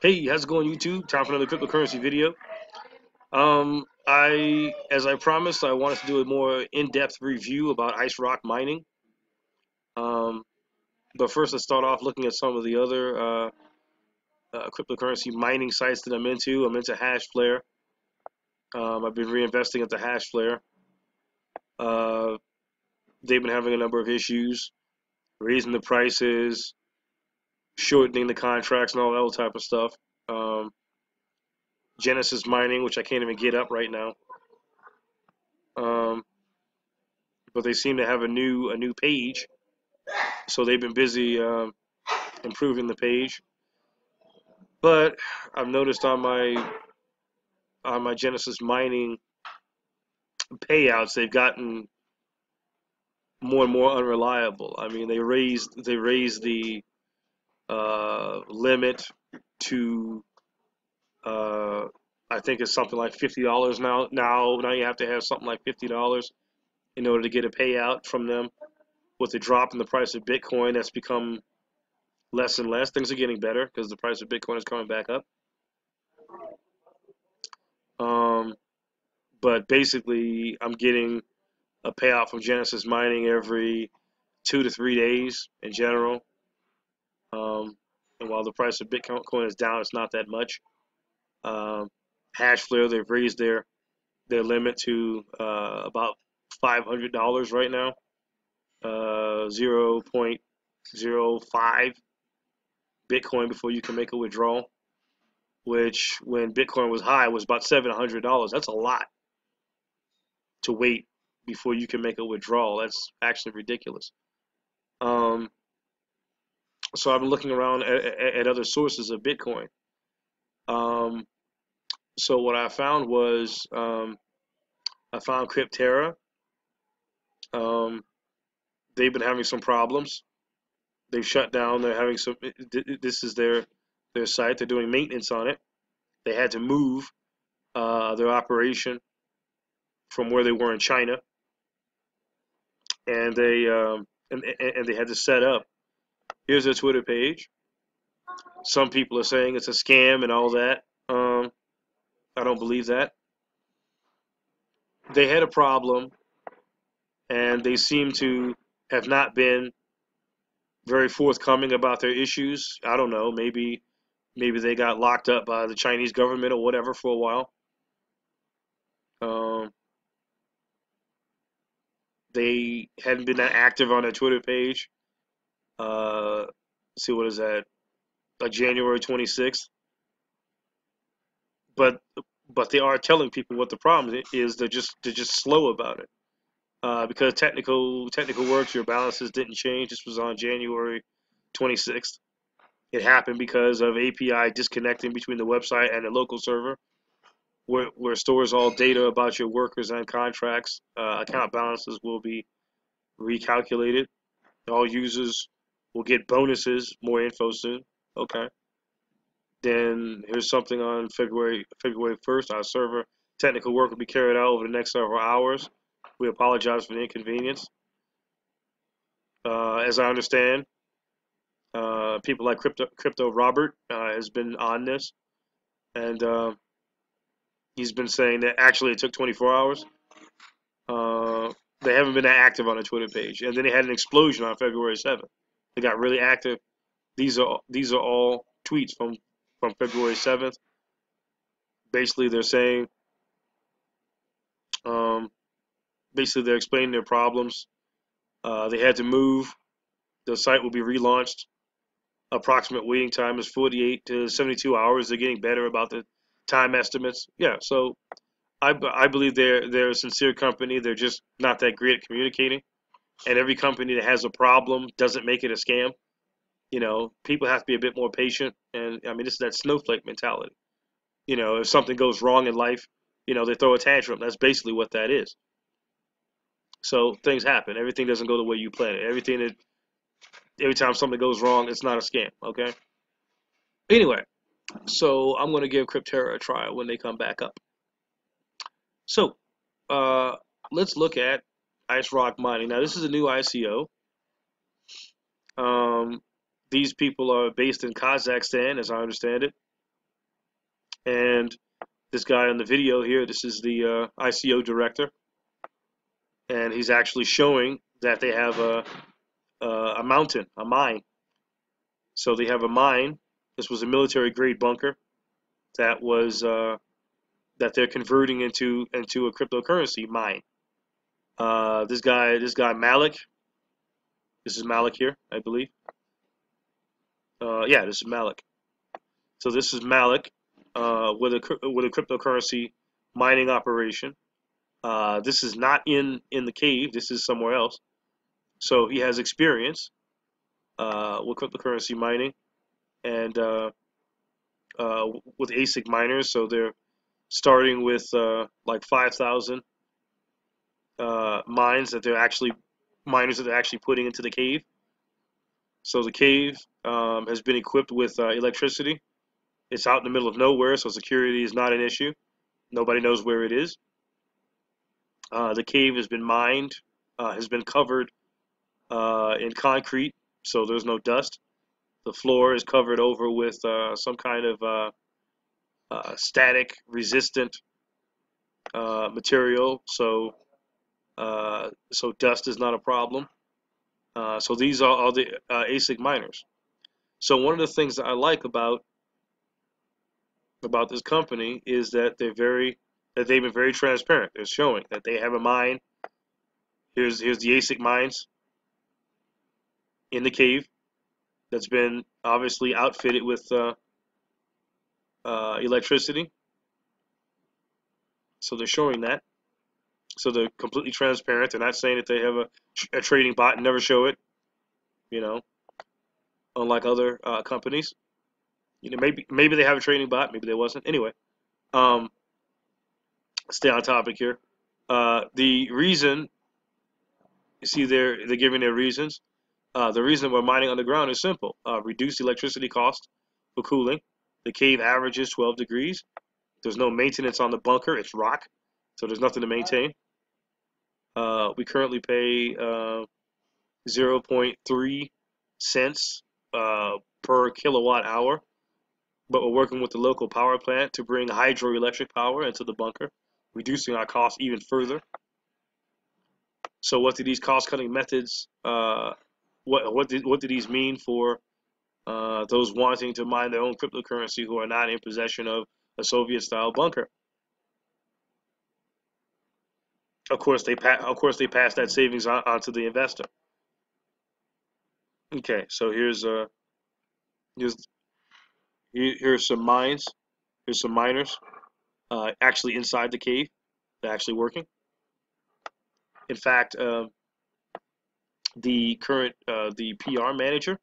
Hey, how's it going, YouTube? Time for another cryptocurrency video. As I promised, I wanted to do a more in-depth review about Ice Rock mining. Um, but first, let's start off looking at some of the other cryptocurrency mining sites that I'm into. I'm into Hashflare. I've been reinvesting into Hashflare. Uh, they've been having a number of issues, raising the prices, shortening the contracts, and all that type of stuff. Um, Genesis Mining, which I can't even get up right now. Um, but they seem to have a new page, so they've been busy improving the page. But I've noticed on my Genesis mining payouts, they've gotten more and more unreliable. I mean, they raised the limit to I think it's something like $50 now. Now you have to have something like $50 in order to get a payout from them. With the drop in the price of Bitcoin, that's become less and less. Things are getting better because the price of Bitcoin is coming back up. Um, but basically, I'm getting a payout from Genesis Mining every 2 to 3 days in general. Um, and while the price of Bitcoin is down, it's not that much. Um, Hashflare, they've raised their limit to about $500 right now, 0.05 Bitcoin before you can make a withdrawal. Which, when Bitcoin was high, was about $700. That's a lot to wait before you can make a withdrawal. That's actually ridiculous. Um, so I've been looking around at other sources of Bitcoin. Um, so what I found was I found Cryptera. Um, they've been having some problems. They've shut down. They're having some. This is their site. They're doing maintenance on it. They had to move their operation from where they were in China, and they had to set up. Here's their Twitter page. Some people are saying it's a scam and all that. I don't believe that. They had a problem, and they seem to have not been very forthcoming about their issues. I don't know. Maybe they got locked up by the Chinese government or whatever for a while. Um, they hadn't been that active on their Twitter page. Uh, see, what is that? Like January 26th. But but they are telling people what the problem is. They're just slow about it. Because technical works, your balances didn't change. This was on January 26th. It happened because of API disconnecting between the website and the local server, where stores all data about your workers and contracts. Account balances will be recalculated. All users will get bonuses. More info soon. Okay. Then here's something on February 1st. Our server technical work will be carried out over the next several hours. We apologize for the inconvenience. As I understand, people like Crypto Robert has been on this, and he's been saying that actually it took 24 hours. Uh, they haven't been that active on the Twitter page, and then they had an explosion on February 7th. They got really active. These are all tweets from February 7th. Basically, they're saying, um, basically they're explaining their problems. They had to move. The site will be relaunched. Approximate waiting time is 48 to 72 hours. They're getting better about the time estimates. Yeah, so I believe they're a sincere company. They're just not that great at communicating. And every company that has a problem doesn't make it a scam. People have to be a bit more patient. And I mean, this is that snowflake mentality. If something goes wrong in life, they throw a tantrum. That's basically what that is. So things happen. Everything doesn't go the way you plan it. Every time something goes wrong, it's not a scam. Okay. Anyway, so I'm going to give Cryptera a try when they come back up. So uh, let's look at Ice Rock Mining. Now, this is a new ICO. Um, these people are based in Kazakhstan, as I understand it. And this guy on the video here, this is the ICO director, and he's actually showing that they have a mountain, a mine. So they have a mine. This was a military grade bunker that was that they're converting into a cryptocurrency mine. This guy Malik. This is Malik here, I believe. Yeah, this is Malik. So this is Malik with a cryptocurrency mining operation. This is not in the cave. This is somewhere else. So he has experience with cryptocurrency mining and with ASIC miners. So they're starting with like 5,000 miners that they're actually putting into the cave. So the cave has been equipped with electricity. It's out in the middle of nowhere, so security is not an issue. Nobody knows where it is. The cave has been mined, has been covered in concrete, so there's no dust. The floor is covered over with some kind of static resistant material, so dust is not a problem. So these are all the ASIC miners. So one of the things that I like about this company is that they've been very transparent. They're showing that they have a mine. Here's the ASIC mines in the cave that's been obviously outfitted with electricity. So they're showing that. So they're completely transparent. They're not saying that they have a trading bot and never show it. You know, unlike other companies. You know, maybe they have a trading bot, maybe there wasn't. Anyway, stay on topic here. The reason, you see, they're giving their reasons. The reason we're mining underground is simple: reduce electricity cost for cooling. The cave averages 12 degrees. There's no maintenance on the bunker; it's rock, so there's nothing to maintain. We currently pay 0.3 cents per kilowatt hour. But we're working with the local power plant to bring hydroelectric power into the bunker, reducing our costs even further. So what do these cost-cutting methods, what do these mean for those wanting to mine their own cryptocurrency who are not in possession of a Soviet-style bunker? Of course, they pass that savings on to the investor. Okay, so here's some mines. Here's some miners actually inside the cave. They're actually working. In fact, the current the PR manager,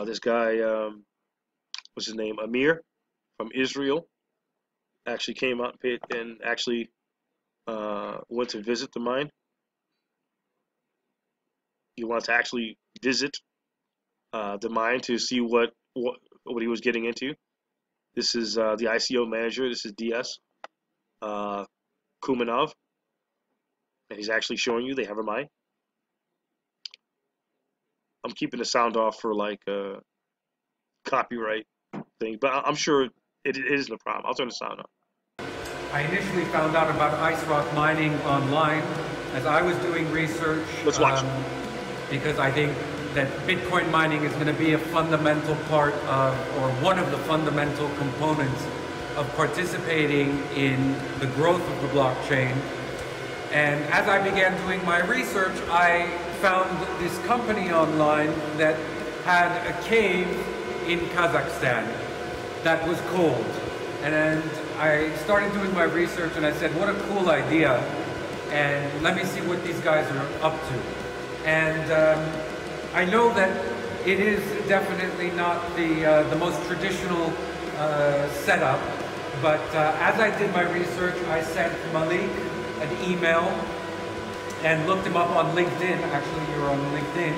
this guy, what's his name, Amir from Israel, actually came out and actually went to visit the mine. He wanted to actually visit the mine to see what he was getting into. This is the ICO manager. This is DS Kumanov, and he's actually showing you they have a mine. I'm keeping the sound off for like copyright thing, but I'm sure it isn't a problem. I'll turn the sound on. I initially found out about ice rock mining online as I was doing research. Let's watch. Because I think that Bitcoin mining is going to be a fundamental part of, or one of the fundamental components of participating in the growth of the blockchain. And as I began doing my research, I found this company online that had a cave in Kazakhstan that was cold. And I started doing my research and I said, what a cool idea. And let me see what these guys are up to. And I know that it is definitely not the most traditional setup, but as I did my research, I sent Malik an email and looked him up on LinkedIn. Actually, you're on LinkedIn,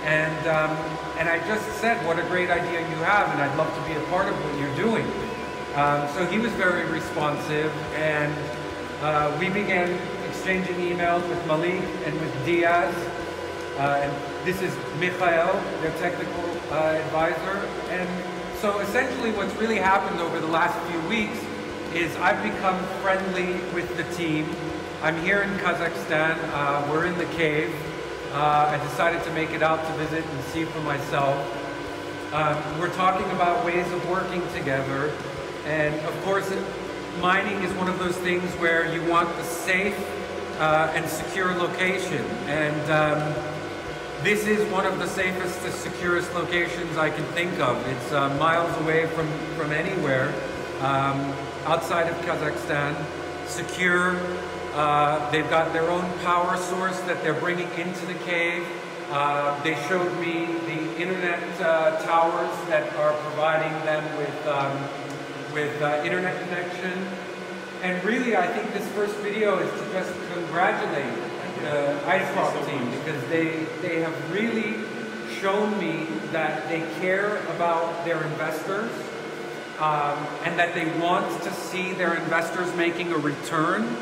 and I just said, what a great idea you have, and I'd love to be a part of what you're doing. So he was very responsive, and we began exchanging emails with Malik and with Diaz. And this is Mikhail, their technical advisor. And so essentially what's really happened over the last few weeks is I've become friendly with the team. I'm here in Kazakhstan, we're in the cave. I decided to make it out to visit and see for myself. We're talking about ways of working together, and of course mining is one of those things where you want the safe and secure location, and this is one of the safest and securest locations I can think of. It's miles away from anywhere outside of Kazakhstan, secure. They've got their own power source that they're bringing into the cave. They showed me the internet towers that are providing them with internet connection. And really, I think this first video is to just congratulate the IceRock team, because they have really shown me that they care about their investors and that they want to see their investors making a return.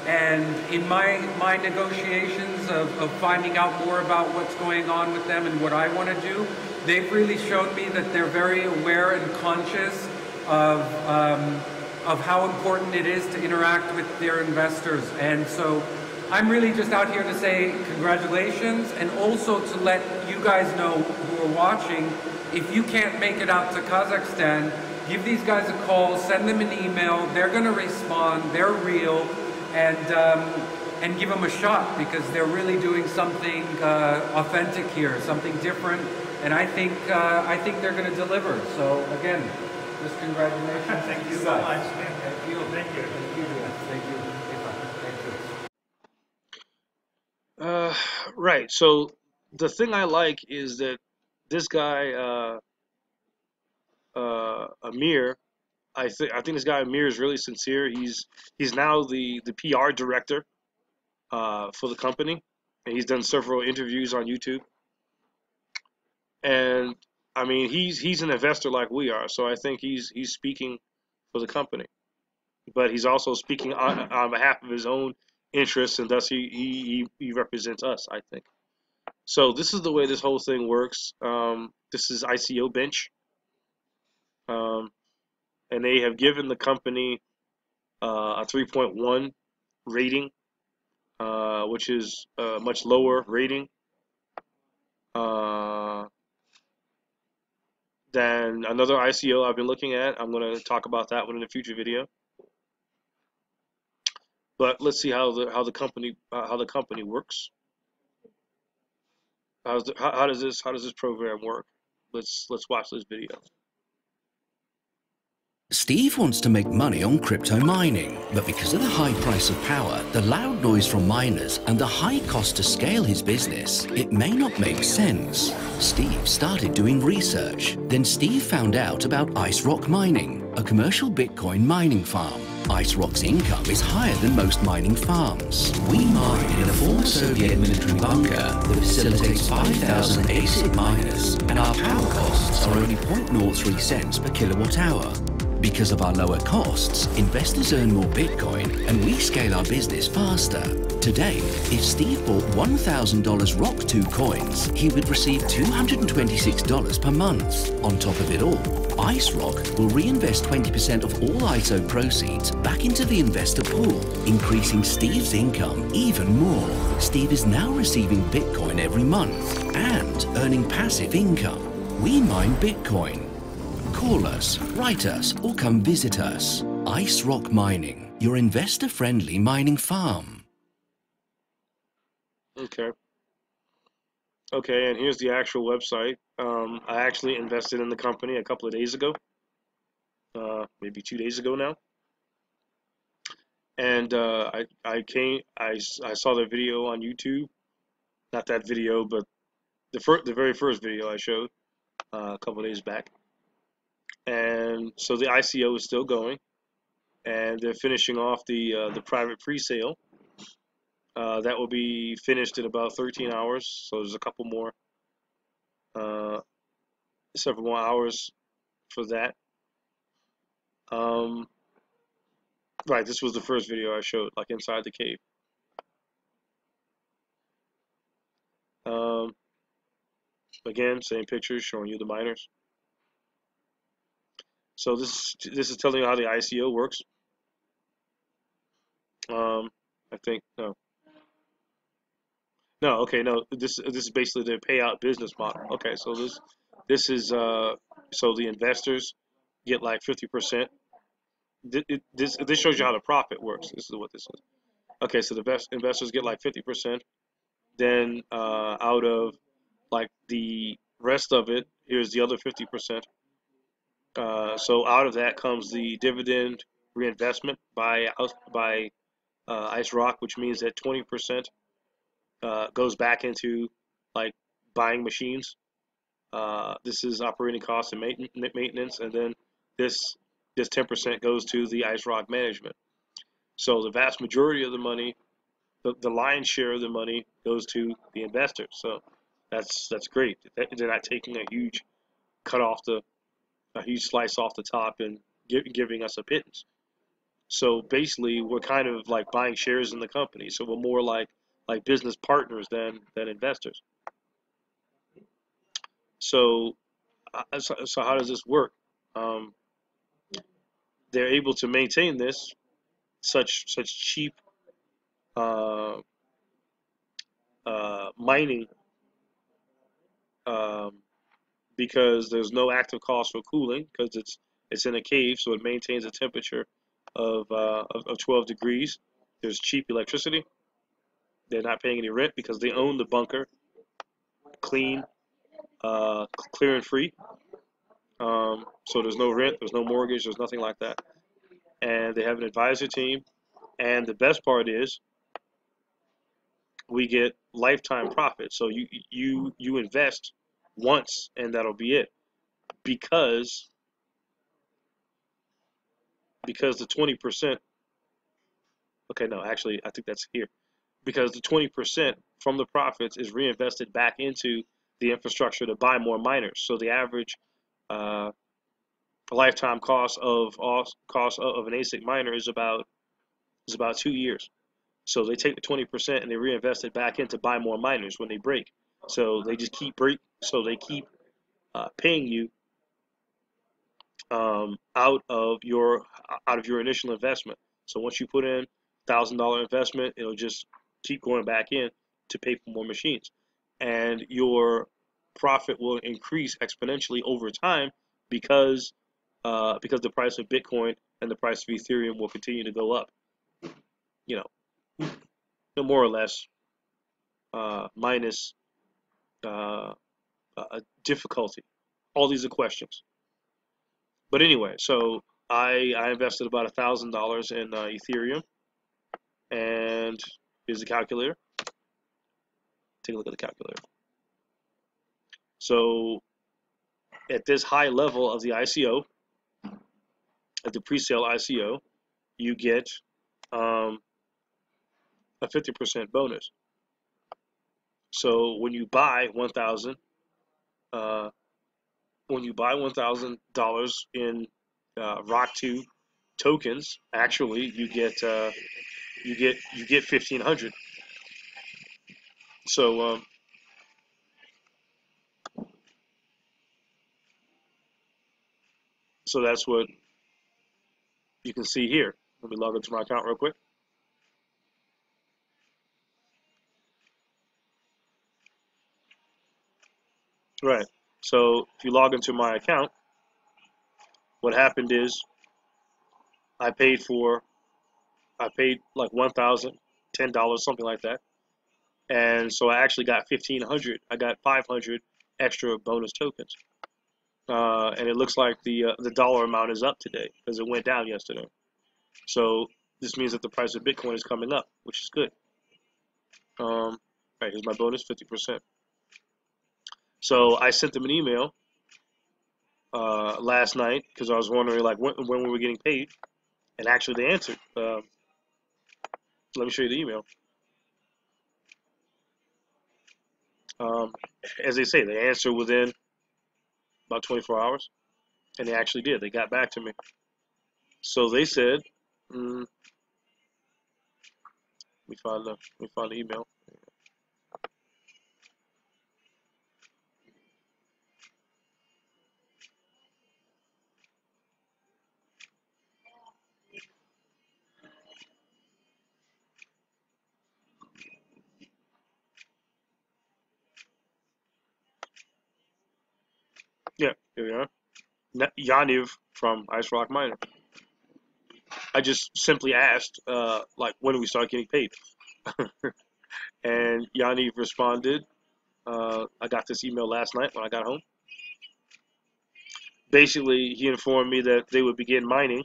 And in my negotiations of finding out more about what's going on with them and what I want to do, they've really shown me that they're very aware and conscious of how important it is to interact with their investors. And so I'm really just out here to say congratulations, and also to let you guys know who are watching, if you can't make it out to Kazakhstan, give these guys a call, send them an email. They're going to respond. They're real, and give them a shot, because they're really doing something authentic here, something different, and I think they're going to deliver. So again, just congratulations. Thank you so much. Thank you. Thank you. Thank you. Thank you. Thank you. Right. So the thing I like is that this guy, Amir, I think this guy Amir is really sincere. He's now the PR director for the company, and he's done several interviews on YouTube. And I mean, he's an investor like we are, so I think he's speaking for the company, but he's also speaking on behalf of his own interests, and thus he represents us, I think. So this is the way this whole thing works. This is ICO Bench, and they have given the company a 3.1 rating, which is a much lower rating than another ICO I've been looking at. I'm going to talk about that one in a future video. But let's see how the company works. How does this program work? Let's watch this video. Steve wants to make money on crypto mining, but because of the high price of power, the loud noise from miners, and the high cost to scale his business, it may not make sense. Steve started doing research. Then Steve found out about IceRock Mining, a commercial Bitcoin mining farm. IceRock's income is higher than most mining farms. We mine in a former Soviet military bunker that facilitates 5,000 ASIC miners, and our power costs are only 0.03 cents per kilowatt hour. Because of our lower costs, investors earn more Bitcoin, and we scale our business faster. Today, if Steve bought $1,000 ROC2 coins, he would receive $226 per month. On top of it all, IceRock will reinvest 20% of all ISO proceeds back into the investor pool, increasing Steve's income even more. Steve is now receiving Bitcoin every month and earning passive income. We mine Bitcoin. Call us, write us, or come visit us. IceRock Mining, your investor-friendly mining farm. Okay, and here's the actual website. I actually invested in the company a couple of days ago, maybe 2 days ago now. And I saw the video on YouTube. Not that video, but the very first video I showed a couple of days back. And so the ICO is still going, and they're finishing off the private pre-sale. That will be finished in about 13 hours. So there's a couple more, several more hours for that. Right, this was the first video I showed, like inside the cave. Again, same picture showing you the miners. So this is telling you how the ICO works. I think no, okay, no. This is basically their payout business model. Okay, so this is so the investors get like 50%. This shows you how the profit works. This is what this is. Okay, so the investors get like 50%. Then out of like the rest of it, here's the other 50%. So out of that comes the dividend reinvestment by Ice Rock, which means that 20% goes back into like buying machines. This is operating costs and maintenance, and then this 10% goes to the Ice Rock management. So the vast majority of the money, the lion's share of the money, goes to the investors. So that's great. They're not taking a huge cut off a huge slice off the top and giving us a pittance. So basically, we're kind of like buying shares in the company. So we're more like business partners than investors. So so how does this work? Um, they're able to maintain this such cheap uh, mining um, because there's no active cost for cooling because it's in a cave, so it maintains a temperature of 12 degrees. There's cheap electricity. They're not paying any rent because they own the bunker, clean, clear and free. So there's no rent, there's no mortgage, there's nothing like that. And they have an advisor team. And the best part is we get lifetime profit. So you invest once and that'll be it. Because the 20%. Okay, no, actually I think that's here. Because the 20% from the profits is reinvested back into the infrastructure to buy more miners. So the average uh, lifetime cost of an ASIC miner is about 2 years. So they take the 20% and they reinvest it back in to buy more miners when they break. So they just keep keep paying you out of your initial investment. So once you put in $1,000 investment, it'll just keep going back in to pay for more machines, and your profit will increase exponentially over time because the price of Bitcoin and the price of Ethereum will continue to go up. You more or less minus difficulty. All these are questions. But anyway, so I invested about $1,000 in Ethereum, and here's the calculator. Take a look at the calculator. So at this high level of the ICO, at the pre-sale ICO, you get a 50% bonus. So when you buy $1,000 in ROC2 tokens, actually you get 1,500. So so that's what you can see here. Let me log into my account real quick. Right. So if you log into my account, what happened is I paid like $1,010, something like that, and so I actually got 1,500. I got 500 extra bonus tokens, and it looks like the dollar amount is up today because it went down yesterday. So this means that the price of Bitcoin is coming up, which is good. Right, here's my bonus, 50%. So I sent them an email last night because I was wondering like when were we getting paid, and actually they answered. Let me show you the email. Um, as they say, they answer within about 24 hours, and they actually did. They got back to me. So they said, let me find the email. Yeah, here we are. Yaniv from Ice Rock Miner. I just simply asked, like, when do we start getting paid? And Yaniv responded, I got this email last night when I got home. Basically, he informed me that they would begin mining.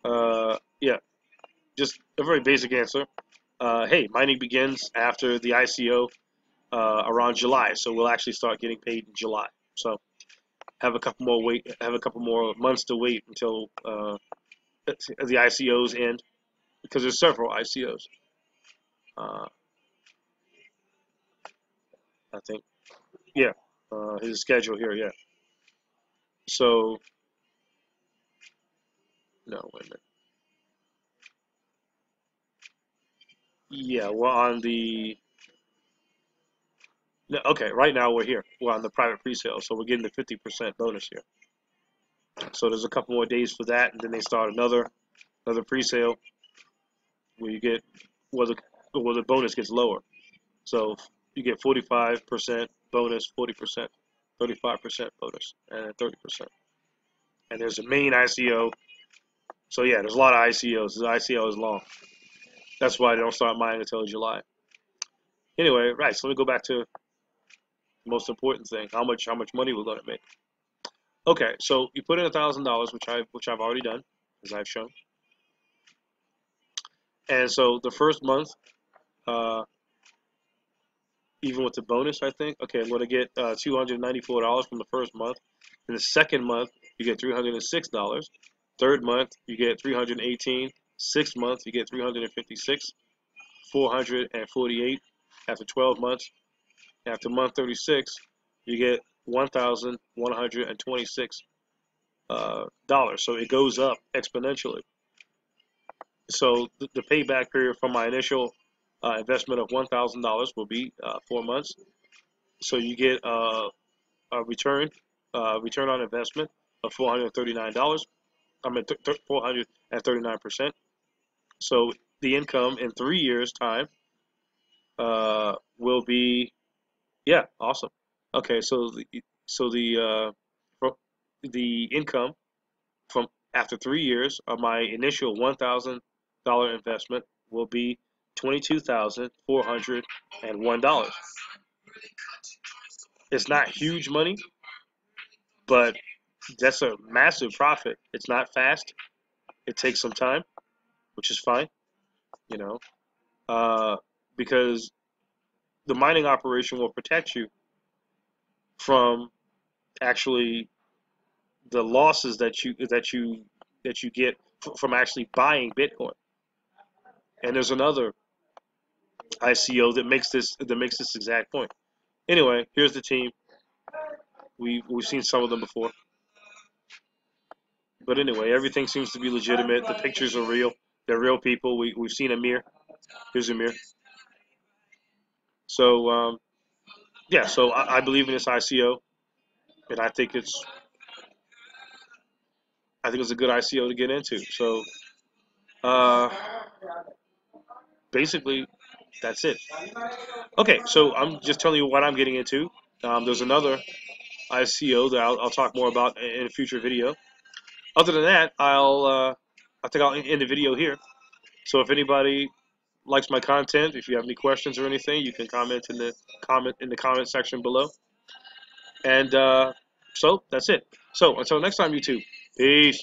Yeah, just a very basic answer. Hey, mining begins after the ICO around July, so we'll actually start getting paid in July. So have a couple more months to wait until the ICOs end, because there's several ICOs. I think, yeah, his schedule here, yeah. So no, wait a minute. Yeah, we're on the. No, okay, right now we're here. We're on the private pre-sale, so we're getting the 50% bonus here. So there's a couple more days for that, and then they start another pre-sale where you get the bonus gets lower. So you get 45% bonus, 40%, 35% bonus, and 30%. And there's a main ICO. So yeah, there's a lot of ICOs. The ICO is long. That's why they don't start mining until July. Anyway, right. So let me go back to the most important thing: how much money we're going to make. Okay, so you put in $1,000, which I've already done, as I've shown. And so the first month, even with the bonus, I think, okay, I'm going to get $294 from the first month. In the second month, you get $306. Third month, you get $318. Sixth month, you get $356. $448 after 12 months. After month 36, you get $1,126. So it goes up exponentially. So the payback period from my initial investment of $1,000 will be 4 months. So you get a return on investment of $439. I mean 439%. So the income in 3 years' time will be, yeah, awesome. Okay, so the income from after 3 years of my initial $1,000 investment will be $22,401. It's not huge money, but that's a massive profit. It's not fast. It takes some time, which is fine, you know, because the mining operation will protect you from actually the losses that you get from actually buying Bitcoin. And there's another ICO that makes this exact point. Anyway, here's the team. We've seen some of them before, but anyway, everything seems to be legitimate. The pictures are real. They're real people. We've seen Amir. Here's Amir. So yeah, so I believe in this ICO, and I think it's a good ICO to get into. So basically, that's it. Okay, so I'm just telling you what I'm getting into. There's another ICO that I'll talk more about in a future video. Other than that, I think I'll end the video here. So if anybody likes my content, if you have any questions or anything, you can comment in the comment section below. And so that's it. So until next time, YouTube. Peace.